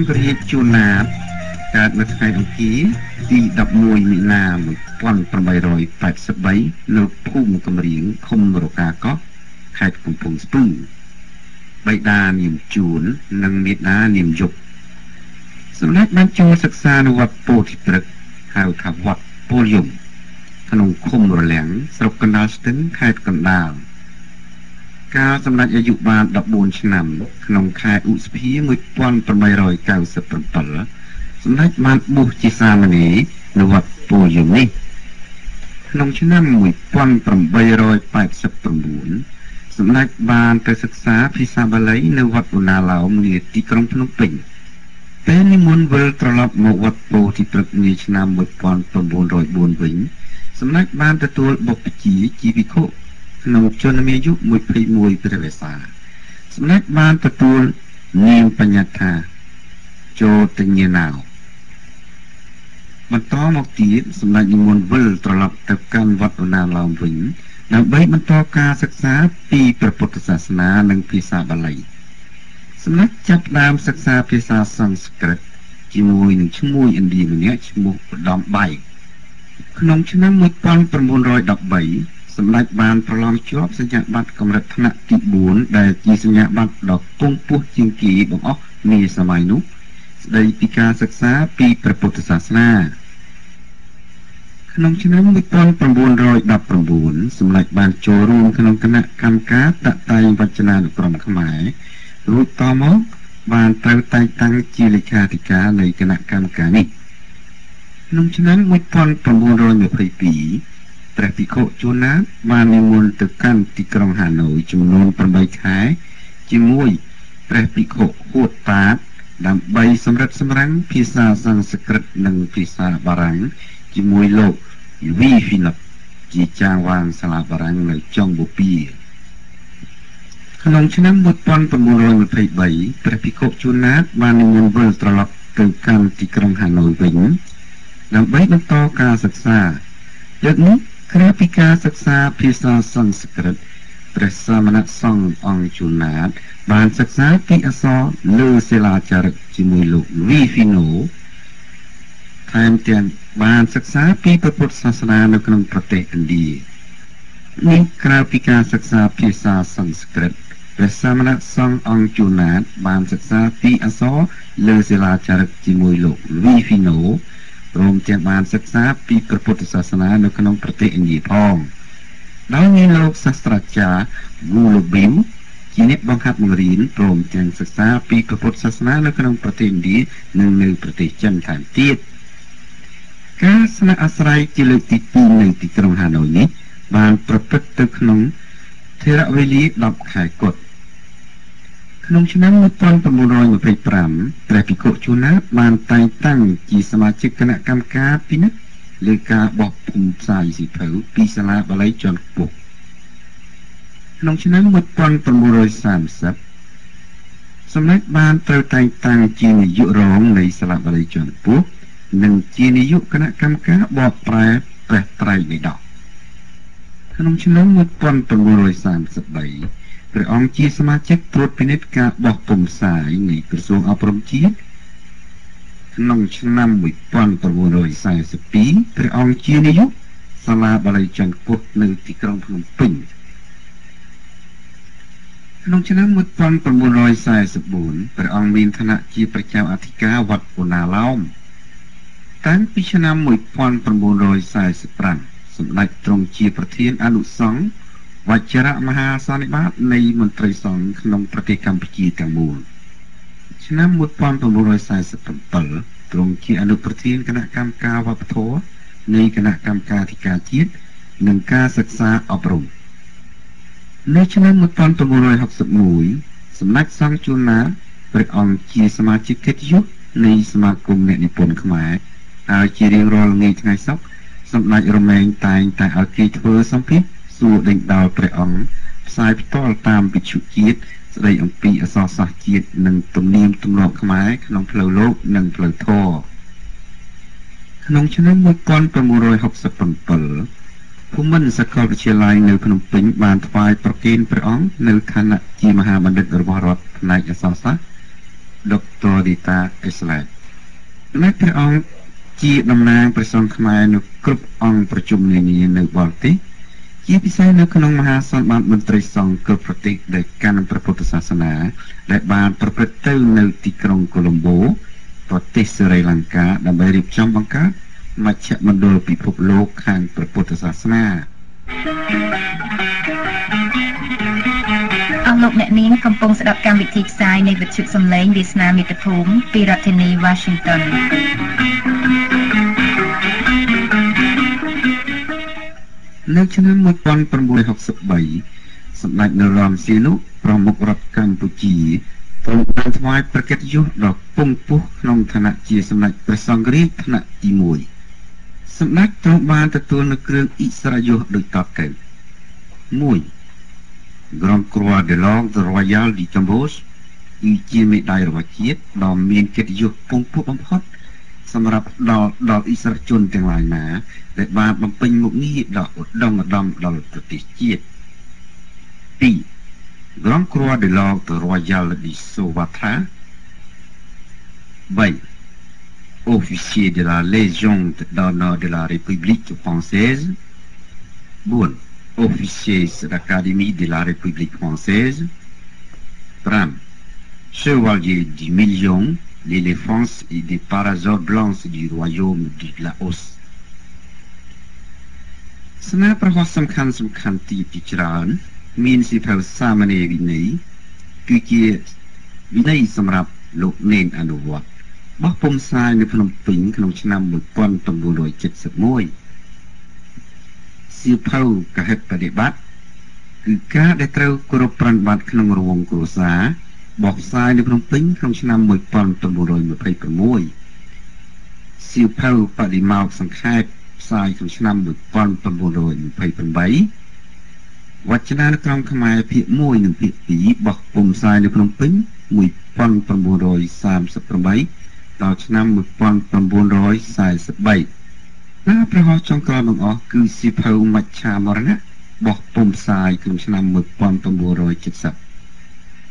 អង្គរាជជួនណាតកើតនៅថ្ងៃអង្គារទី11មីនា1883នៅភូមិកំរៀងឃុំរកាកោះខេត្តកំពង់ស្ពឺបិតានាមជួននិងមាតានាមយុគសម្ដេចបានចូលសិក្សានៅវត្តពោធិព្រឹក្សហៅថាវត្តពលយមក្នុងឃុំរលាំងស្រុកកណ្ដាលស្ទឹងខេត្តកណ្ដាលកាលសម្ដេចអាយុបាន14ឆ្នាំក្នុងខែឧសភា1897សម្ដេចបានបួសជាសាមណេរនៅវត្តពលយមនេះក្នុងឆ្នាំ1889សម្ដេចបានទៅសិក្សាភាសាបាលីនៅវត្តឧណាឡោមនាទីក្រុងភ្នំពេញពេលនិមន្តវិលត្រឡប់មកវត្តពោធិព្រឹក្សនាឆ្នាំ1904វិញសម្ដេចបានទទួលបុព្វជិជាភិក្ខុក្នុងជន្មាយុ21ព្រះវស្សាសម្ដេចបានទទួលនាមបញ្ញត្តិថាចោទញ្ញាណោបន្តមកទៀតសម្ដេចនិមន្តវិលត្រឡប់ទៅកាន់វត្តឧណាឡោមវិញដើម្បីបន្តការសិក្សាពីព្រះពុទ្ធសាសនានិងភាសាបាលីសម្ដេចចាប់ផ្ដើមសិក្សាភាសាសំស្ក្រឹតជាមួយនឹងឈ្មោះឥណ្ឌាម្នាក់ឈ្មោះឧត្តមបៃក្នុងឆ្នាំ1913សម្ដេចបានប្រឡងជាប់សញ្ញាបត្រកម្រិតថ្នាក់ទី4ដែលជាសញ្ញាបត្រដ៏គង់ខ្ពស់ជាងគេបង្អស់នាសម័យនោះស្ដីពីការសិក្សាពីព្រះពុទ្ធសាសនាក្នុងឆ្នាំ1919សម្ដេចបានចូលរួមក្នុងគណៈកម្មការតតែងវចនានុក្រមខ្មែររួចតមកបានត្រូវតែងតាំងជាលេខាធិការនៃគណៈកម្មការនេះក្នុងឆ្នាំ1922ព្រះភិក្ខុជួនណាតបាននិមន្តទៅកាន់ទីក្រុងហាណូយចំនួន8ខែជាមួយព្រះភិក្ខុហួតតាតដើម្បីសម្រិតសម្រាំងភាសាសំស្ក្រឹតនិងភាសាបារាំងជាមួយលោកវីហ្វីណប់ជាចាងវាងសាលាបារាំងនៅចុងបូព៌ាក្នុងឆ្នាំ1923ព្រះភិក្ខុជួនណាតបាននិមន្តវិលត្រឡប់ទៅកាន់ទីក្រុងហាណូយវិញដើម្បីបន្តការសិក្សាដូចនេះក្រៅពីការសិក្សាភាសាសំស្ក្រឹតព្រះសមណសង្ឃអង្គជួនណាតបានសិក្សាពីអក្សរលើសិលាចារឹកជាមួយលោកវីហ្វីណូថែមទាំងបានសិក្សាពីព្រះពុទ្ធសាសនានៅក្នុងប្រទេសឥណ្ឌានេះក្រៅពីការសិក្សាភាសាសំស្ក្រឹតព្រះសមណសង្ឃអង្គជួនណាតបានសិក្សាពីអក្សរលើសិលាចារឹកជាមួយលោកវីហ្វីណូព្រមទាំងបានសិក្សាពីព្រះពុទ្ធសាសនានៅក្នុងប្រទេសឥណ្ឌាផងដោយមានលោកសាស្ត្រាចារ្យវូឡូប៊ីមជាអ្នកបង្ហាត់បង្រៀនព្រមទាំងសិក្សាពីព្រះពុទ្ធសាសនានៅក្នុងប្រទេសឥណ្ឌានិងនៅប្រទេសចិនថែមទៀតការស្នាក់អាស្រ័យជាលើកទី2នៅទីក្រុងហាណូយនេះបានប្រព្រឹត្តទៅក្នុងថេរវេលា10ខែកុដក្នុងឆ្នាំ1925ព្រះភិក្ខុជួនណាតបានតែងតាំងជាសមាជិកគណៈកម្មការពិនិត្យលើការបោះពុម្ពផ្សាយសៀវភៅពីសាលាបាលីជាន់ខ្ពស់ក្នុងឆ្នាំ1930សម្ដេចបានត្រូវតែងតាំងជានាយករងនៃសាលាបាលីជាន់ខ្ពស់និងជានាយកគណៈកម្មការបកប្រែព្រះត្រៃបិដកក្នុងឆ្នាំ1933ព្រះអង្គជាសមាជិកត្រួតពិនិត្យការបោះពុម្ពផ្សាយនៃក្រសួងអប់រំជាតិក្នុងឆ្នាំ1942ព្រះអង្គជានាយកសាលាបាលីជាន់ខ្ពស់នៅទីក្រុងភ្នំពេញក្នុងឆ្នាំ1944ព្រះអង្គមានឋានៈជាប្រជាអធិការវត្តឧណាឡោមតាំងពីឆ្នាំ1945សម្ដេចទ្រង់ជាប្រធានអនុសង្ឃវជ្រមហាសន្និបាតនៃមន្ត្រីសង្ឃក្នុងប្រទេសកម្ពុជាទាំងមូលឆ្នាំ1947ទ្រង់ជាអនុប្រធានគណៈកម្មការវប្បធម៌នៃគណៈកម្មការអធិការជាតិនិងការសិក្សាអប់រំនៅឆ្នាំ1961សម្ដេចសង្ឃជួនណាតព្រះអង្គជាសមាជិកកិត្តិយសនៃសមាគមអ្នកនិពន្ធខ្មែរហើយជារៀងរាល់ថ្ងៃថ្ងៃសុក្រសម្ដេចរមែងតែងតែឲ្យគេធ្វើសម្ភារសួរដេញដោលព្រះអង្គផ្សាយផ្ទាល់តាមវិទ្យុជាតិស្ដីអំពីអក្សរសាស្ត្រជាតិនិងទំនៀមទម្លាប់ខ្មែរក្នុងផ្លូវលោកនិងផ្លូវធម៌ក្នុងឆ្នាំ1967ភូមិន្ទសាកលវិទ្យាល័យនៅភ្នំពេញបានថ្វាយប្រគេនព្រះអង្គនៅឋានៈជាមហាបណ្ឌិតរបស់រដ្ឋផ្នែកអក្សរសាស្ត្រ Dr. Dita Islam នៅព្រះអង្គជាតំណាងព្រះសង្ឃខ្មែរនៅគ្រប់អង្គប្រជុំនានានៅបរទេសជាពិសេសនៅក្នុងមហាសន្និបាតមន្ត្រីសង្ឃគ្រប់ប្រទេសដែលកាន់ព្រះពុទ្ធសាសនាដែលបានប្រព្រឹត្តទៅនៅទីក្រុងកូឡុំបូប្រទេសស្រីលង្កាដើម្បីរៀបចំបង្កើតមជ្ឈមណ្ឌលពិភពលោកខាងព្រះពុទ្ធសាសនាអស់លោកអ្នកនាងកំពុងស្ដាប់កម្មវិធីផ្សាយនៃវិទ្យុសំឡេងវាសនាមាតុភូមិពីរដ្ឋធានី Washington នៅឆ្នាំ1963សម្ដេចនរោត្តមសីហនុប្រមុខរដ្ឋកម្ពុជាទ្រង់បានថ្វាយព្រះកិត្តិយសដល់ពងពោះក្នុងឋានៈជាសម្ដេចព្រះសង្ឃរាជថ្នាក់ទី1សម្ដេចទ្រង់បានទទួលនូវគ្រឿងឥស្សរិយយសដូចតទៅ 1. Grand Croix de l'Ordre Royal du Cambodge គឺជាមេដាយរបស់ជាតិដ៏មានកិត្តិយសពងពោះបំផុតសម្រាប់ដល់ឥស្សរជនទាំងឡាយណាដែលបានបំពេញមុខងារដ៏ឧត្តមឧត្តមដល់ប្រទេសជាតិ 2. Grand Croix de l'Ordre Royal du Sumatra 3. Officier de la Légion d'honneur de la République française 4. Officier de l'Académie de la République française 5. Chevalier du Million l'éléphant et des parasols blancs du royaume du Laos ស្នាប្រវត្តិសំខាន់ទីច្រើនមានសៀវភៅសាមណេរវិន័យគឺជាវិន័យសម្រាប់លោកនេនអនុវត្តបោះពុម្ពផ្សាយនៅភ្នំពេញក្នុងឆ្នាំ1971សៀវភៅកហិតបដិបត្តិគឺការដែលត្រូវគោរពប្រណិប័តក្នុងរង្វង់គ្រួសារបោះផ្សាយនៅភ្នំពេញក្នុងឆ្នាំ1926សៀវភៅបដិមោក្ខសង្ខេបផ្សាយក្នុងឆ្នាំ1928វចនានុក្រមខ្មែរភាគ1និងភាគ2បោះពុម្ពផ្សាយនៅភ្នំពេញ1938ដល់ឆ្នាំ1943ណាប្រហោះចុងក្រោយបង្អស់គឺសៀវភៅមច្ឆាមរណៈបោះពុម្ពផ្សាយក្នុងឆ្នាំ1970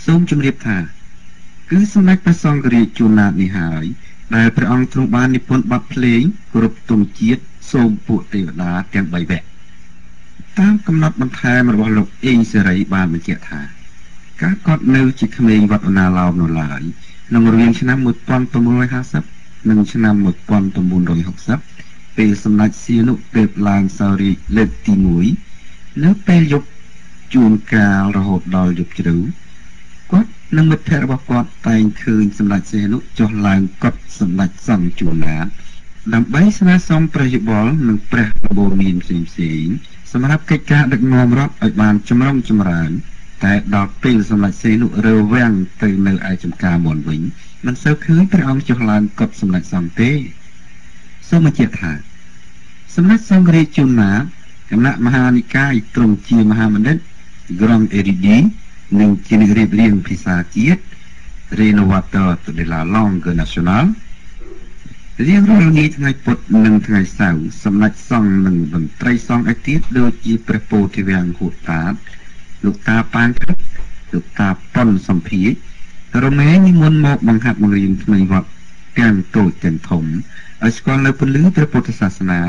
សូមជម្រាបថាគឺសម្ដេចព្រះសង្ឃរាជជួនណាតនេះហើយដែលព្រះអង្គទ្រង់បាននិពន្ធបទភ្លេងគោរពទង់ជាតិសូមពួកទេវតាទាំង3វគ្គតាមកំណត់បន្ថែមរបស់លោកអេងសេរីបានបញ្ជាក់ថាការកត់នៅជាក្មេងវត្តណាឡោមនៅឡើយក្នុងរវាងឆ្នាំ1950និងឆ្នាំ1960ពេលសម្ដេចសីហនុទើបឡើងសោយរាជលើកទី1នៅពេលយប់ជួនកាលរហូតដល់យប់ជ្រៅគាត់និងមិត្តភ័ក្តិរបស់គាត់តែងឃើញសម្ដេចសីហនុចុះឡើងកត់សម្ដេចសង្ឃជួនណាតដើម្បីស្នើសុំព្រះយោបល់និងព្រះបរមានផ្សេងៗសម្រាប់កិច្ចការដឹកនាំរដ្ឋឲ្យបានចម្រុងចម្រើនតែដល់ពេលសម្ដេចសីហនុរើវាំងទៅនៅឯចំការមុនវិញមិនសូវឃើញព្រះអង្គចុះឡើងកត់សម្ដេចសង្ឃទេសូមបញ្ជាក់ថាសម្ដេចសង្ឃរាជជួនណាតគណៈមហានិកាយទ្រង់ជាមហាបណ្ឌិត Grand Érudit និងជាអ្នករៀបរៀងភាសាជាតិ Rénovateur de la langue nationale រៀងរាល់ថ្ងៃថ្ងៃពុធនិងថ្ងៃសៅរ៍សម្ដេចសង្ឃនិងមន្ត្រីសង្ឃឯទៀតដូចជាព្រះពោធិវាំងហួតតាតលោកតាប៉ាងខិតលោកតាប៉ុនសំភាជរមែងនិមន្តមកបង្ហាត់បង្រៀនថ្មីវត្តទាំងតូចទាំងធំឲ្យស្គាល់នៅពន្លឺព្រះពុទ្ធសាសនា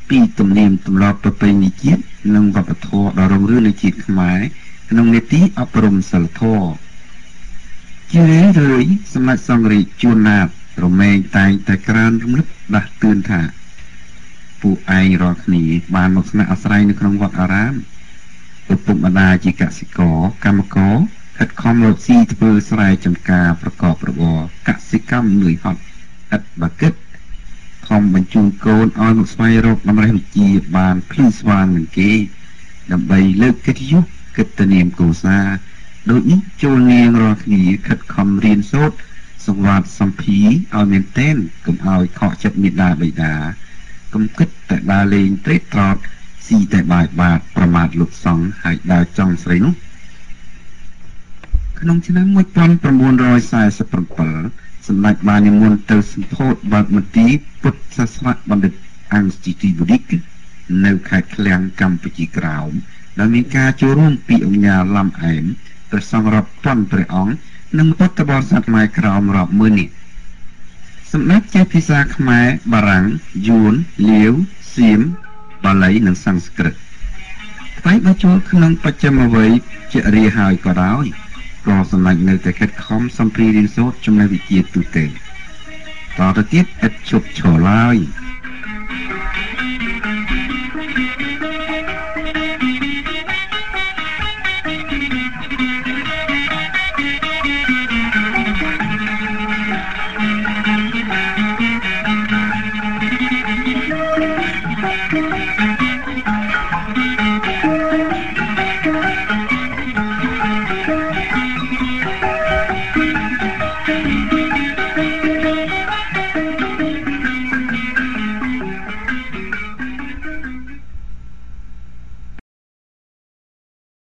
ពីទំនៀមទម្លាប់ប្រពៃណីជាតិនិងវប្បធម៌ដ៏រុងរឿងនៃជាតិខ្មែរក្នុងនីតិអប់រំសិលធម៌ជារឿយៗសម្ដេចសង្ឃរាជជួនណាតរមែងតែងតែក្រើនរំលឹកដាស់តឿនថាពួកឯងរាល់គ្នាបានមកស្នាក់អាស្រ័យនៅក្នុងវត្តអារាមឪពុកម្ដាយជាកសិករកម្មករខិតខំរកស៊ីធ្វើស្រែចម្ការប្រកបរបរកសិកម្មនឿយហត់ឥតបាគិតខំបញ្ជូនកូនឲ្យមកស្វែងរកតម្រេះវិជ្ជាបានភ្លឺស្វាងនឹងគេដើម្បីលើកកិត្តិយសកិត្តិនាមគ្រួសារដូចនេះចូលនាងរាល់គ្នាខិតខំរៀនសូត្រសង្វាតសម្ភារឲ្យមែនទែនកុំឲ្យខកចិត្តមេដាបិតាកុំគិតតែដើរលេងត្រេកត្រតស៊ីតែបាយបាតប្រមាថលោកសង្ឃហើយដើរចង់ស្រីនោះក្នុងឆ្នាំ1947សម្ដេចបាននិមន្តទៅសម្ពោធបើកមន្ទីរពុទ្ធសាសនបណ្ឌិតអង្គស្ទីទីបូឌិកនៅខេត្តឃ្លាំងកម្ពុជាក្រោមដែលមានការចូលរួមពីអង្គការឡំអែម ព្រះសង្ឃរាប់ពាន់ព្រះអង្គនិងពុទ្ធបរិស័ទខ្មែរក្រោមរាប់ម៉ឺននាក់សម្ដេចចេះភាសាខ្មែរបារាំងយួនលាវសៀមបាលីនិងសំស្ក្រឹតថ្មីបើចូលក្នុងបច្ចឹមវ័យជារាហើយក៏ដោយក៏សម្ដេចនៅតែខិតខំសំព្រីរៀនសូត្រចំណេះវិជ្ជាទូទៅតទៅទៀតឥតឈប់ឈរឡើយ